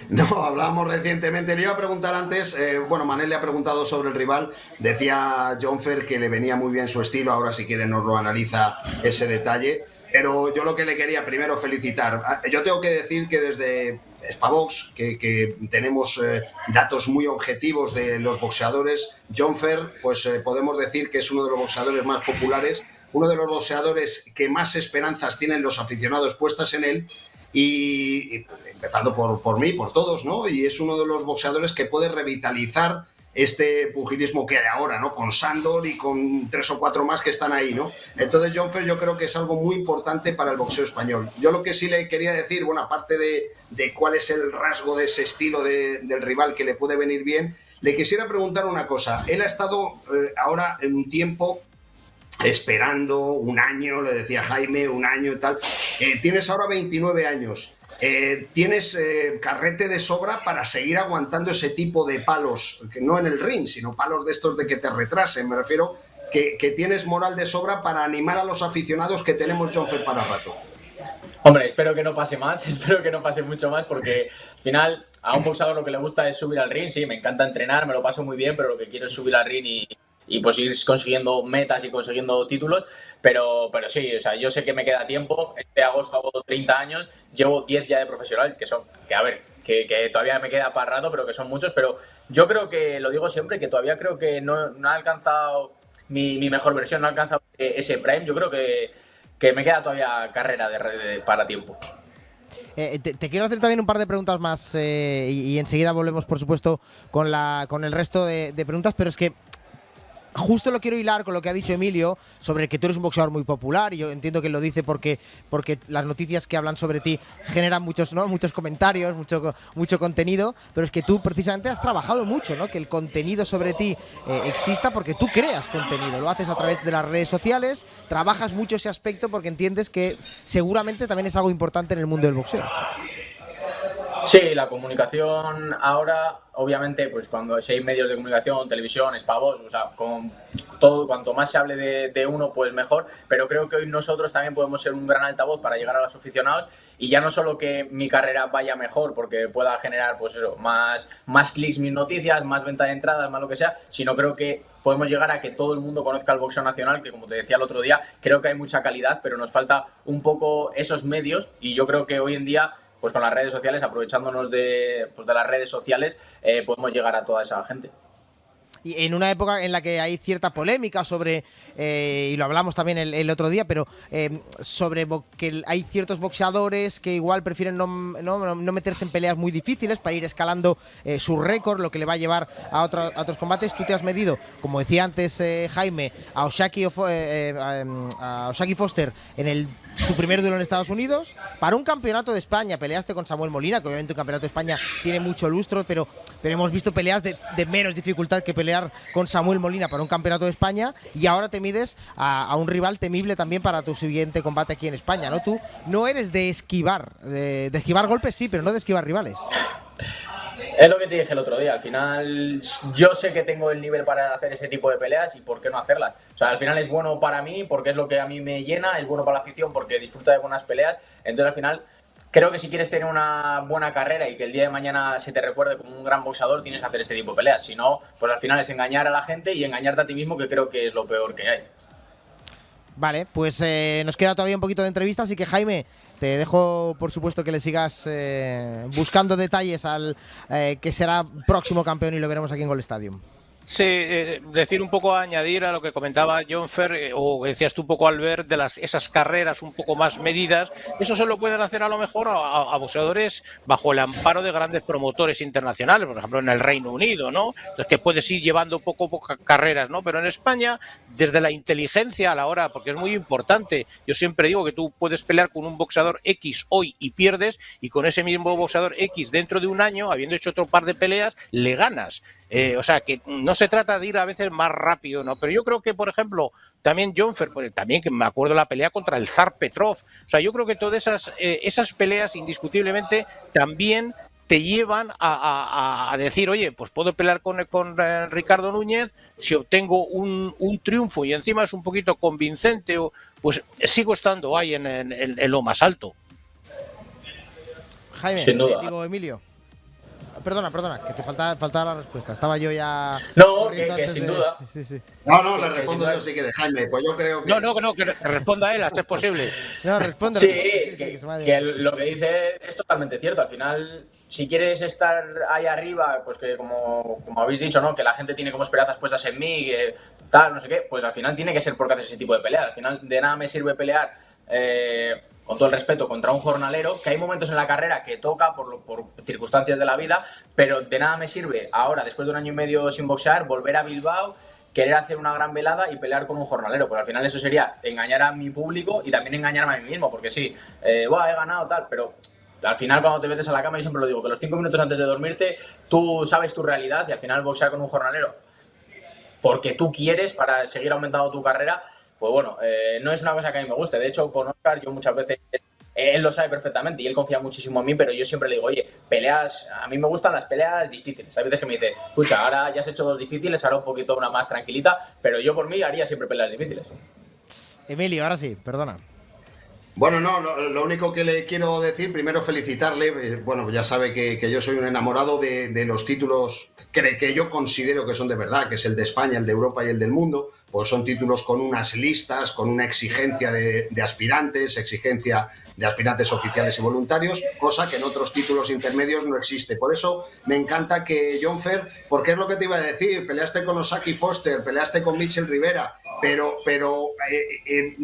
No, hablábamos recientemente. Le iba a preguntar antes, Manel le ha preguntado sobre el rival. Decía John Fer que le venía muy bien su estilo. Ahora, si quiere, nos lo analiza ese detalle. Pero yo lo que le quería primero felicitar. Yo tengo que decir que desde Spavox, que tenemos datos muy objetivos de los boxeadores, John Fer, pues podemos decir que es uno de los boxeadores más populares uno de los boxeadores que más esperanzas tienen los aficionados puestas en él, y empezando por mí, por todos, ¿no? Y es uno de los boxeadores que puede revitalizar este pugilismo que hay ahora, ¿no? Con Sándor y con 3 o 4 más que están ahí, ¿no? Entonces, Jonfer, yo creo que es algo muy importante para el boxeo español. Yo lo que sí le quería decir, bueno, aparte de cuál es el rasgo de ese estilo del rival que le puede venir bien, le quisiera preguntar una cosa. Él ha estado ahora en un tiempo esperando un año, le decía Jaime, un año y tal. Tienes ahora 29 años. Tienes carrete de sobra para seguir aguantando ese tipo de palos, que no en el ring, sino palos de estos de que te retrasen. Me refiero que tienes moral de sobra para animar a los aficionados que tenemos Jonfer para rato. Hombre, espero que no pase más, espero que no pase mucho más, porque al final a un boxeador lo que le gusta es subir al ring. Sí, me encanta entrenar, me lo paso muy bien, pero lo que quiero es subir al ring y pues ir consiguiendo metas y consiguiendo títulos, pero sí, o sea, yo sé que me queda tiempo. Este agosto hago 30 años, llevo 10 ya de profesional, que todavía me queda para rato, pero que son muchos. Pero yo creo que, lo digo siempre, que todavía creo que no ha alcanzado mi mejor versión, no ha alcanzado ese prime. Yo creo que me queda todavía carrera para tiempo. Te quiero hacer también un par de preguntas más y enseguida volvemos, por supuesto, con el resto de preguntas, pero es que justo lo quiero hilar con lo que ha dicho Emilio sobre que tú eres un boxeador muy popular, y yo entiendo que lo dice porque las noticias que hablan sobre ti generan muchos comentarios, mucho contenido, pero es que tú precisamente has trabajado mucho, ¿no? Que el contenido sobre ti exista porque tú creas contenido, lo haces a través de las redes sociales, trabajas mucho ese aspecto porque entiendes que seguramente también es algo importante en el mundo del boxeo. Sí, la comunicación ahora, obviamente, pues cuando hay medios de comunicación, televisión, es para vos, o sea, con todo, cuanto más se hable de uno, pues mejor, pero creo que hoy nosotros también podemos ser un gran altavoz para llegar a los aficionados, y ya no solo que mi carrera vaya mejor porque pueda generar, pues eso, más clics mis noticias, más venta de entradas, más lo que sea, sino creo que podemos llegar a que todo el mundo conozca el boxeo nacional, que como te decía el otro día, creo que hay mucha calidad, pero nos falta un poco esos medios, y yo creo que hoy en día, pues con las redes sociales, aprovechándonos de las redes sociales, podemos llegar a toda esa gente. Y en una época en la que hay cierta polémica sobre, y lo hablamos también el otro día, pero sobre que hay ciertos boxeadores que igual prefieren no meterse en peleas muy difíciles para ir escalando su récord, lo que le va a llevar a otros combates. Tú te has medido, como decía antes Jaime, a Oshaki Foster en tu primer duelo en Estados Unidos. Para un campeonato de España peleaste con Samuel Molina, que obviamente un campeonato de España tiene mucho lustro, pero hemos visto peleas de menos dificultad que pelear con Samuel Molina para un campeonato de España, y ahora te mides a un rival temible también para tu siguiente combate aquí en España, ¿no? Tú no eres de esquivar, de esquivar golpes sí, pero no de esquivar rivales. Es lo que te dije el otro día, al final yo sé que tengo el nivel para hacer ese tipo de peleas, y por qué no hacerlas. O sea, al final es bueno para mí porque es lo que a mí me llena, es bueno para la afición porque disfruta de buenas peleas. Entonces al final creo que si quieres tener una buena carrera y que el día de mañana se te recuerde como un gran boxeador, tienes que hacer este tipo de peleas. Si no, pues al final es engañar a la gente y engañarte a ti mismo, que creo que es lo peor que hay. Vale, pues nos queda todavía un poquito de entrevista, así que Jaime, te dejo, por supuesto, que le sigas buscando detalles al que será próximo campeón, y lo veremos aquí en Gol Stadium. Sí, decir un poco, añadir a lo que comentaba Jonfer, o decías tú un poco, Albert, de esas carreras un poco más medidas. Eso se lo pueden hacer a lo mejor a boxeadores bajo el amparo de grandes promotores internacionales, por ejemplo en el Reino Unido, ¿no? Entonces que puedes ir llevando poco a poco carreras, ¿no? Pero en España, desde la inteligencia a la hora, porque es muy importante, yo siempre digo que tú puedes pelear con un boxeador X hoy y pierdes, y con ese mismo boxeador X dentro de un año, habiendo hecho otro par de peleas, le ganas. O sea, que no se trata de ir a veces más rápido, ¿no? Pero yo creo que, por ejemplo, también Jonfer, pues, también que me acuerdo de la pelea contra el Zar Petrov. O sea, yo creo que todas esas peleas, indiscutiblemente, también te llevan a decir, oye, pues puedo pelear con Ricardo Núñez, si obtengo un triunfo y encima es un poquito convincente, pues sigo estando ahí en lo más alto. Jaime, sin duda. digo Emilio. Perdona, que te faltaba la respuesta. Estaba yo ya. No, que sin duda. Sí. No, le respondo yo si quieres, Jaime. Pues yo creo que. No, que responda él, a ser posible. No, responde. Sí, que lo que dice es totalmente cierto. Al final, si quieres estar ahí arriba, pues que como habéis dicho, ¿no? Que la gente tiene como esperanzas puestas en mí, que tal, no sé qué, pues al final tiene que ser porque haces ese tipo de peleas. Al final de nada me sirve pelear, con todo el respeto, contra un jornalero, que hay momentos en la carrera que toca por circunstancias de la vida, pero de nada me sirve ahora, después de un año y medio sin boxear, volver a Bilbao, querer hacer una gran velada y pelear con un jornalero. Pues al final eso sería engañar a mi público y también engañarme a mí mismo, porque sí, he ganado tal, pero al final cuando te metes a la cama, yo siempre lo digo, que los 5 minutos antes de dormirte tú sabes tu realidad, y al final boxear con un jornalero porque tú quieres para seguir aumentando tu carrera, pues bueno, no es una cosa que a mí me guste. De hecho, con Óscar yo muchas veces, él lo sabe perfectamente y él confía muchísimo en mí, pero yo siempre le digo, oye, peleas, a mí me gustan las peleas difíciles. Hay veces que me dice, escucha, ahora ya has hecho 2 difíciles, ahora un poquito una más tranquilita, pero yo por mí haría siempre peleas difíciles. Emilio, ahora sí, perdona. Bueno, no, lo único que le quiero decir, primero felicitarle, bueno, ya sabe que yo soy un enamorado de los títulos que yo considero que son de verdad, que es el de España, el de Europa y el del mundo, pues son títulos con unas listas, con una exigencia de aspirantes, exigencia de aspirantes oficiales y voluntarios, cosa que en otros títulos intermedios no existe. Por eso me encanta que Jon Fer, porque es lo que te iba a decir, peleaste con Osaki Foster, peleaste con Mitchell Rivera, pero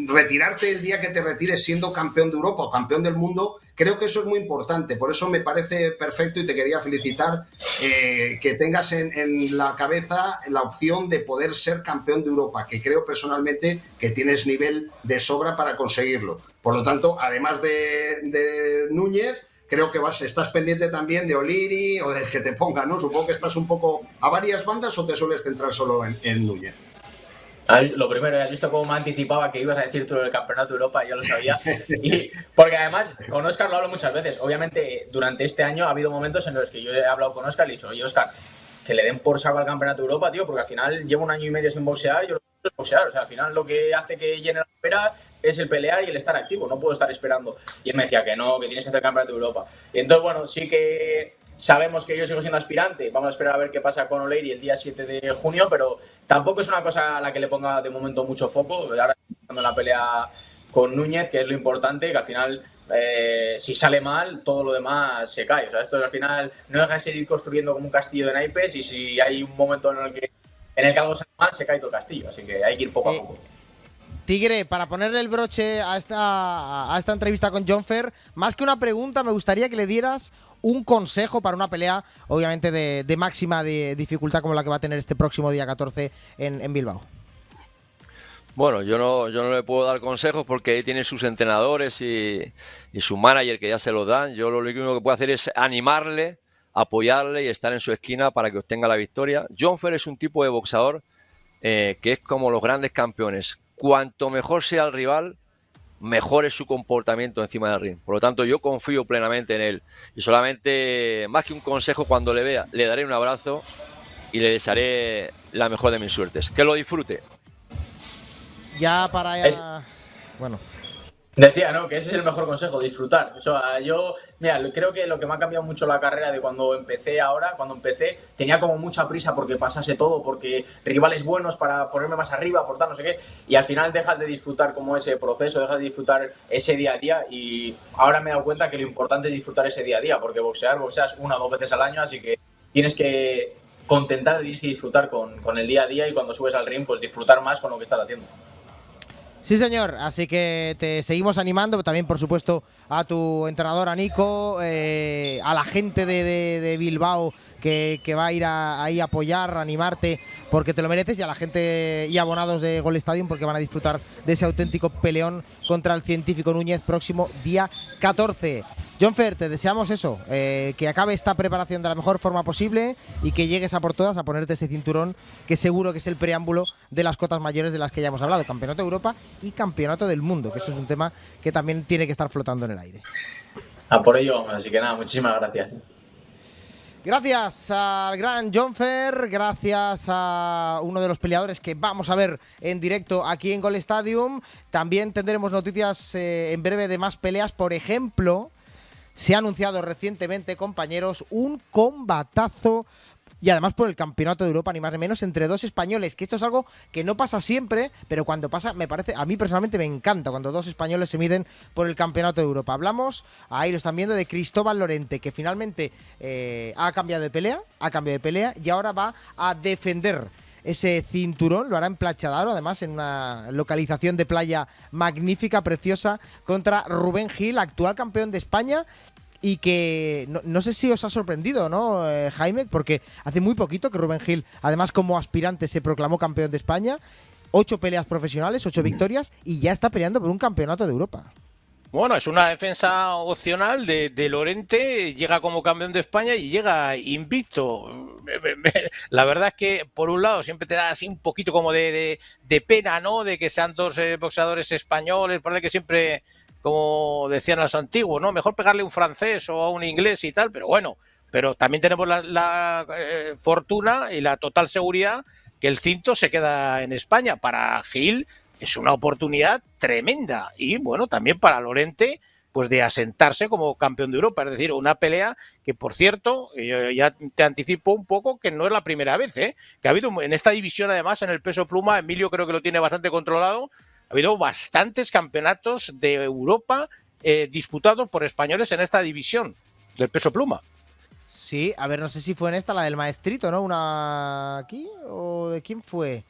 retirarte el día que te retires siendo campeón de Europa o campeón del mundo, creo que eso es muy importante. Por eso me parece perfecto y te quería felicitar que tengas en la cabeza la opción de poder ser campeón de Europa, que creo personalmente que tienes nivel de sobra para conseguirlo. Por lo tanto, además de Núñez, creo que estás pendiente también de O'Leary o del que te ponga, ¿no? Supongo que estás un poco a varias bandas o te sueles centrar solo en Núñez. Lo primero, has visto cómo me anticipaba que ibas a decir tú el Campeonato de Europa, yo lo sabía. Y porque además, con Óscar lo hablo muchas veces. Obviamente, durante este año ha habido momentos en los que yo he hablado con Óscar y le he dicho, oye, Óscar, que le den por saco al Campeonato de Europa, tío, porque al final llevo 1 año y medio sin boxear y yo lo que quiero es boxear. O sea, al final lo que hace que llene la espera es el pelear y el estar activo. No puedo estar esperando. Y él me decía que no, que tienes que hacer el Campeonato de Europa. Y entonces, bueno, sí que sabemos que yo sigo siendo aspirante. Vamos a esperar a ver qué pasa con O'Leary el día 7 de junio, pero tampoco es una cosa a la que le ponga de momento mucho foco. Ahora estoy en la pelea con Núñez, que es lo importante, que al final, si sale mal, todo lo demás se cae. O sea, esto al final no deja de seguir construyendo como un castillo de naipes, y si hay un momento en el que algo sale mal, se cae todo el castillo. Así que hay que ir poco a poco. Tigre, para ponerle el broche a esta entrevista con Jon Fer, más que una pregunta, me gustaría que le dieras un consejo para una pelea, obviamente de máxima dificultad como la que va a tener este próximo día 14 en Bilbao. Bueno, yo no le puedo dar consejos porque ahí tiene sus entrenadores y su manager que ya se los dan. Yo lo único que puedo hacer es animarle, apoyarle y estar en su esquina para que obtenga la victoria. Jon Fer es un tipo de boxeador que es como los grandes campeones. Cuanto mejor sea el rival, mejor es su comportamiento encima del ring. Por lo tanto, yo confío plenamente en él. Y solamente, más que un consejo, cuando le vea, le daré un abrazo y le desearé la mejor de mis suertes. Que lo disfrute. Ya para... Bueno. Decía, ¿no? Que ese es el mejor consejo, disfrutar. O sea, yo, mira, creo que lo que me ha cambiado mucho la carrera de cuando empecé ahora, cuando empecé, tenía como mucha prisa porque pasase todo, porque rivales buenos para ponerme más arriba, por tal, no sé qué, y al final dejas de disfrutar como ese proceso, dejas de disfrutar ese día a día, y ahora me he dado cuenta que lo importante es disfrutar ese día a día, porque boxeas 1 o 2 veces al año, así que tienes que tienes que disfrutar con el día a día, y cuando subes al ring, pues disfrutar más con lo que estás haciendo. Sí, señor, así que te seguimos animando, también por supuesto a tu entrenador, a Nico, a la gente de Bilbao que va a ir ahí a apoyar, a animarte, porque te lo mereces, y a la gente y abonados de Gol Stadium, porque van a disfrutar de ese auténtico peleón contra el Científico Núñez próximo día 14. Jon Fer, te deseamos eso, que acabe esta preparación de la mejor forma posible y que llegues a por todas a ponerte ese cinturón, que seguro que es el preámbulo de las cotas mayores de las que ya hemos hablado, Campeonato de Europa y Campeonato del Mundo, que eso es un tema que también tiene que estar flotando en el aire. A por ello, así que nada, muchísimas gracias. Gracias al gran Jon Fer, gracias a uno de los peleadores que vamos a ver en directo aquí en Gol Stadium. También tendremos noticias en breve de más peleas, por ejemplo, se ha anunciado recientemente, compañeros, un combatazo. Y además por el Campeonato de Europa, ni más ni menos, entre dos españoles, que esto es algo que no pasa siempre, pero cuando pasa, me parece, a mí personalmente me encanta cuando dos españoles se miden por el Campeonato de Europa. Hablamos, ahí lo están viendo, de Cristóbal Lorente, que finalmente ha cambiado de pelea y ahora va a defender ese cinturón, lo hará en Platja d'Aro, además en una localización de playa magnífica, preciosa, contra Rubén Gil, actual campeón de España. Y que no sé si os ha sorprendido, ¿no, Jaime? Porque hace muy poquito que Rubén Gil, además como aspirante, se proclamó campeón de España. 8 peleas profesionales, 8 victorias, y ya está peleando por un campeonato de Europa. Bueno, es una defensa opcional de Lorente, llega como campeón de España y llega invicto. La verdad es que, por un lado, siempre te da así un poquito como de pena, ¿no? De que sean dos boxeadores españoles, parece que siempre, como decían los antiguos, ¿no? Mejor pegarle a un francés o a un inglés y tal, pero bueno, pero también tenemos la fortuna y la total seguridad que el cinto se queda en España. Para Gil es una oportunidad tremenda y bueno, también para Lorente, pues de asentarse como campeón de Europa, es decir, una pelea que, por cierto, ya te anticipo un poco que no es la primera vez, que ha habido en esta división, además, en el peso pluma, Emilio creo que lo tiene bastante controlado, ha habido bastantes campeonatos de Europa disputados por españoles en esta división del peso pluma. Sí, a ver, no sé si fue en esta, la del Maestrito, ¿no? ¿Una aquí? ¿O de quién fue?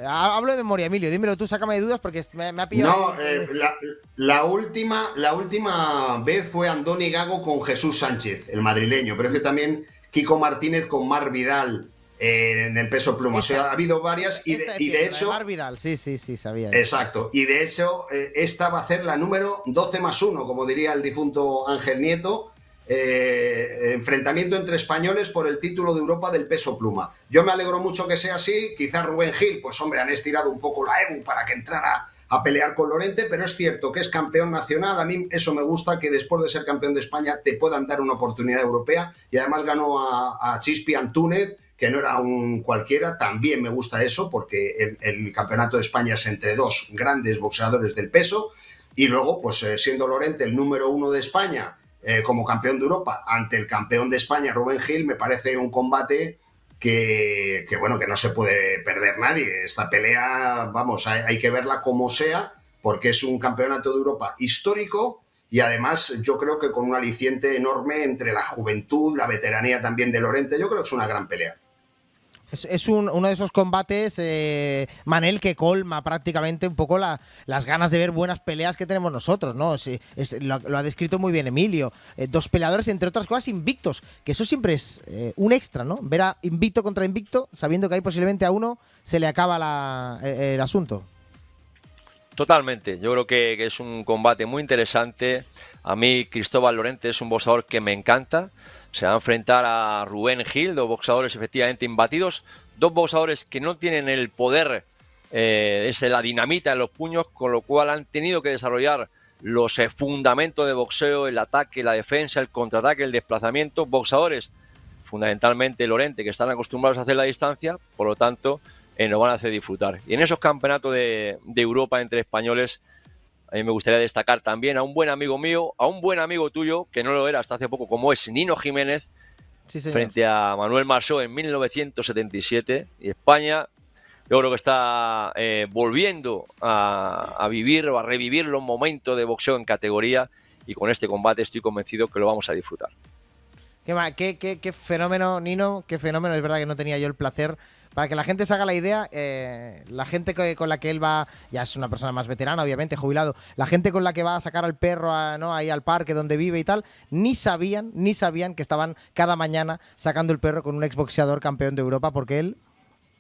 Hablo de memoria, Emilio, dímelo tú, sácame de dudas porque me ha pillado. No, la última vez fue Andoni Gago con Jesús Sánchez, el madrileño, pero es que también Kiko Martínez con Mar Vidal en el peso pluma. O sea, ha habido varias y de hecho... Mar Vidal, sí, sabía. Exacto, y de hecho esta va a ser la número 12+1, como diría el difunto Ángel Nieto. Enfrentamiento entre españoles por el título de Europa del peso pluma. Yo me alegro mucho que sea así. Quizás Rubén Gil, pues hombre, han estirado un poco la EBU para que entrara a pelear con Lorente, pero es cierto que es campeón nacional. A mí eso me gusta, que después de ser campeón de España te puedan dar una oportunidad europea, y además ganó a Chispi Antúnez, que no era un cualquiera. También me gusta eso, porque el campeonato de España es entre dos grandes boxeadores del peso, y luego pues siendo Lorente el número 1 de España como campeón de Europa ante el campeón de España, Rubén Gil, me parece un combate que bueno, que no se puede perder nadie. Esta pelea, vamos, hay que verla como sea, porque es un campeonato de Europa histórico y además yo creo que con un aliciente enorme entre la juventud, la veteranía también de Lorente. Yo creo que es una gran pelea. Es uno de esos combates, Manel, que colma prácticamente un poco las ganas de ver buenas peleas que tenemos nosotros, ¿no? Lo ha descrito muy bien Emilio. Dos peleadores, entre otras cosas, invictos, que eso siempre es un extra, ¿no? Ver a invicto contra invicto, sabiendo que ahí posiblemente a uno se le acaba el asunto. Totalmente, yo creo que es un combate muy interesante. A mí Cristóbal Lorente es un boxeador que me encanta. Se va a enfrentar a Rubén Gil, dos boxeadores efectivamente imbatidos, dos boxeadores que no tienen el poder, la dinamita en los puños, con lo cual han tenido que desarrollar los fundamentos de boxeo, el ataque, la defensa, el contraataque, el desplazamiento. Boxeadores, fundamentalmente Lorente, que están acostumbrados a hacer la distancia, por lo tanto nos van a hacer disfrutar. Y en esos campeonatos de Europa entre españoles, a mí me gustaría destacar también a un buen amigo mío, a un buen amigo tuyo, que no lo era hasta hace poco, como es Nino Jiménez, sí, frente a Manuel Marceau en 1977. Y España, yo creo que está volviendo a vivir o a revivir los momentos de boxeo en categoría, y con este combate estoy convencido que lo vamos a disfrutar. Qué fenómeno, Nino, qué fenómeno. Es verdad que no tenía yo el placer. Para que la gente se haga la idea, la gente con la que él va, ya es una persona más veterana, obviamente, jubilado, la gente con la que va a sacar al perro ahí al parque donde vive y tal, ni sabían que estaban cada mañana sacando el perro con un exboxeador campeón de Europa, porque él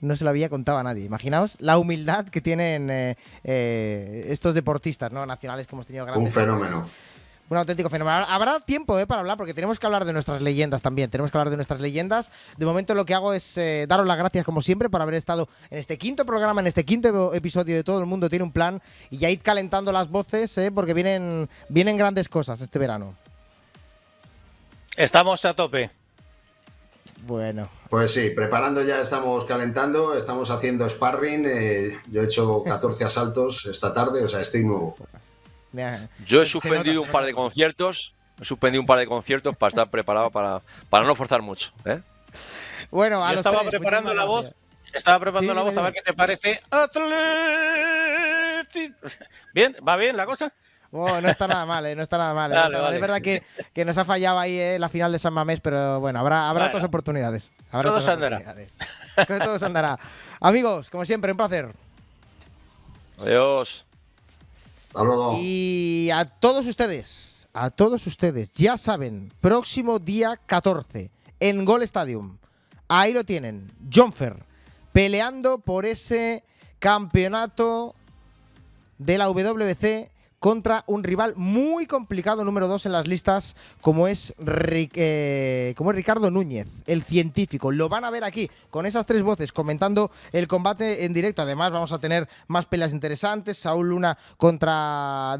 no se lo había contado a nadie. Imaginaos la humildad que tienen estos deportistas, ¿no?, nacionales, que hemos tenido grandes. Un fenómeno. Un auténtico fenómeno. Habrá tiempo para hablar, porque tenemos que hablar de nuestras leyendas también. Tenemos que hablar de nuestras leyendas. De momento lo que hago es daros las gracias, como siempre, por haber estado en este quinto programa, en este quinto episodio de Todo el Mundo Tiene un Plan. Y ya id calentando las voces, porque vienen grandes cosas este verano. Estamos a tope. Bueno. Pues sí, preparando ya, estamos calentando, estamos haciendo sparring. Yo he hecho 14 asaltos esta tarde, o sea, estoy nuevo. Yo he suspendido un par de conciertos He suspendido un par de conciertos para estar preparado para no forzar mucho, ¿eh? Bueno, a Yo los estaba tres, preparando la muchísimas voz. gracias. Estaba preparando Sí, la voz dime, a ver dime. qué te parece. ¿Bien? ¿Va bien la cosa? Oh, no está nada mal, no está nada mal. Vale, Es vale. verdad que nos ha fallado ahí la final de San Mamés, pero bueno, habrá Bueno, otras oportunidades. todo se andará. Todo se andará. Amigos, como siempre, un placer. Adiós. Hasta luego. Y a todos ustedes, ya saben, próximo día 14 en Gol Stadium. Ahí lo tienen, Jonfer, peleando por ese campeonato de la WBC contra un rival muy complicado, número 2 en las listas, como es Ricardo Núñez, el científico. Lo van a ver aquí, con esas tres voces, comentando el combate en directo. Además, vamos a tener más peleas interesantes. Saúl Luna contra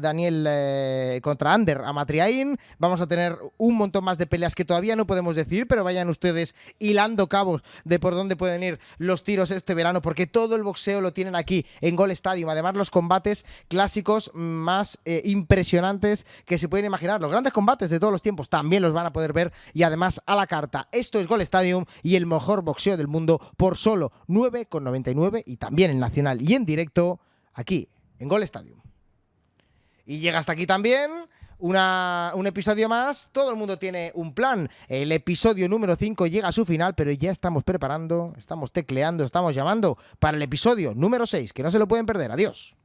contra Ander Amatriain. Vamos a tener un montón más de peleas que todavía no podemos decir, pero vayan ustedes hilando cabos de por dónde pueden ir los tiros este verano, porque todo el boxeo lo tienen aquí en Gol Stadium. Además, los combates clásicos más impresionantes que se pueden imaginar. Los grandes combates de todos los tiempos también los van a poder ver, y además a la carta. Esto es Gol Stadium y el mejor boxeo del mundo por solo 9,99, y también en nacional y en directo aquí en Gol Stadium. Y llega hasta aquí también un episodio más. Todo el mundo tiene un plan. El episodio número 5 llega a su final, pero ya estamos preparando, estamos tecleando, estamos llamando para el episodio número 6, que no se lo pueden perder. Adiós.